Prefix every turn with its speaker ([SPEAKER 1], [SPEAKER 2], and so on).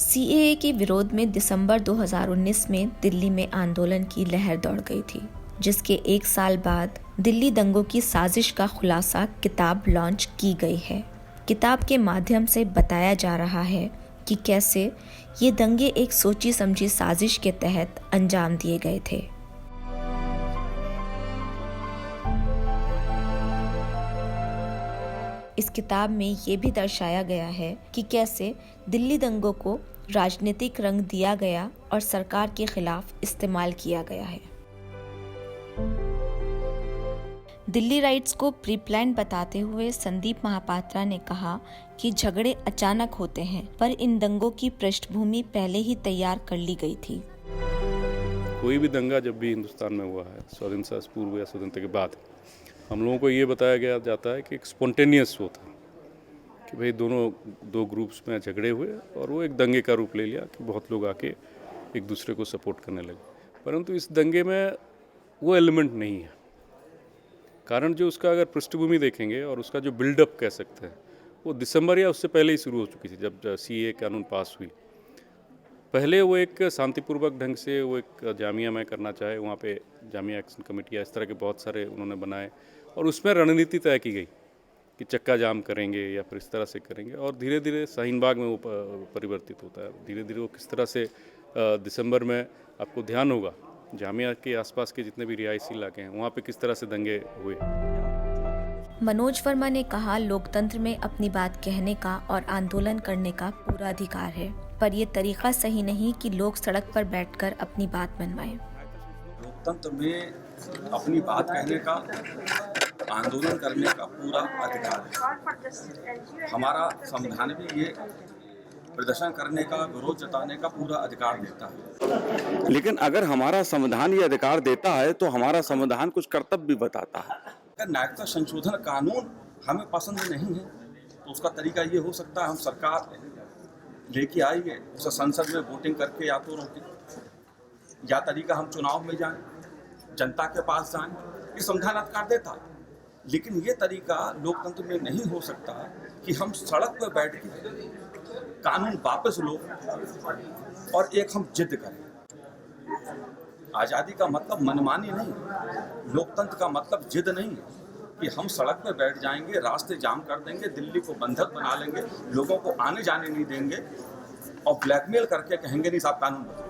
[SPEAKER 1] CAA के विरोध में दिसंबर 2019 में दिल्ली में आंदोलन की लहर दौड़ गई थी, जिसके एक साल बाद दिल्ली दंगों की साजिश का खुलासा किताब लॉन्च की गई है। किताब के माध्यम से बताया जा रहा है कि कैसे ये दंगे एक सोची समझी साजिश के तहत अंजाम दिए गए थे। इस किताब में ये भी दर्शाया गया है कि कैसे दिल्ली दंगों को राजनीतिक रंग दिया गया और सरकार के खिलाफ इस्तेमाल किया गया है। दिल्ली राइट्स को प्री प्लान बताते हुए संदीप महापात्रा ने कहा कि झगड़े अचानक होते हैं, पर इन दंगों की पृष्ठभूमि पहले ही तैयार कर ली गई थी।
[SPEAKER 2] कोई भी दंगा जब भी हिंदुस्तान में हुआ है, स्वाधीनता से पूर्व या स्वतंत्रता के बाद, हम लोगों को ये बताया गया जाता है कि एक स्पॉन्टेनियस होता कि भाई दो ग्रुप्स में झगड़े हुए और वो एक दंगे का रूप ले लिया कि बहुत लोग आके एक दूसरे को सपोर्ट करने लगे। परंतु इस दंगे में वो एलिमेंट नहीं है। कारण जो उसका अगर पृष्ठभूमि देखेंगे और उसका जो बिल्डअप कह सकते हैं, वो दिसंबर या उससे पहले ही शुरू हो चुकी थी। जब सीए कानून पास हुई, पहले वो एक शांतिपूर्वक ढंग से वो एक जामिया में करना चाहे, वहाँ पे जामिया एक्शन कमेटी या इस तरह के बहुत सारे उन्होंने बनाए और उसमें रणनीति तय की गई कि चक्का जाम करेंगे या फिर इस तरह से करेंगे। और धीरे धीरे शाहीन बाग में वो परिवर्तित होता है। धीरे धीरे वो किस तरह से दिसंबर में आपको ध्यान होगा, जामिया के आसपास के जितने भी रिहायशी इलाके हैं वहाँ पे किस तरह से दंगे हुए।
[SPEAKER 1] मनोज वर्मा ने कहा, लोकतंत्र में अपनी बात कहने का और आंदोलन करने का पूरा अधिकार है, पर यह तरीका सही नहीं कि लोग सड़क पर बैठकर अपनी बात मनवाएं।
[SPEAKER 3] लोकतंत्र में अपनी बात कहने का, आंदोलन करने का पूरा अधिकार है। हमारा संविधान भी ये प्रदर्शन करने का, विरोध जताने का पूरा अधिकार देता है।
[SPEAKER 4] लेकिन अगर हमारा संविधान ये अधिकार देता है तो हमारा संविधान कुछ कर्तव्य भी बताता है।
[SPEAKER 3] अगर नागरिकता संशोधन कानून हमें पसंद नहीं है तो उसका तरीका ये हो सकता है, हम सरकार लेके आएंगे, उसे संसद में वोटिंग करके या तो रोकें, या तरीका हम चुनाव में जाएं, जनता के पास जाएं। ये संविधान अधिकार देता है। लेकिन ये तरीका लोकतंत्र में नहीं हो सकता कि हम सड़क पर बैठ के कानून वापस लो और एक हम जिद करें। आज़ादी का मतलब मनमानी नहीं, लोकतंत्र का मतलब जिद नहीं है कि हम सड़क पर बैठ जाएंगे, रास्ते जाम कर देंगे, दिल्ली को बंधक बना लेंगे, लोगों को आने जाने नहीं देंगे और ब्लैकमेल करके कहेंगे नहीं साहब कानून बदलो।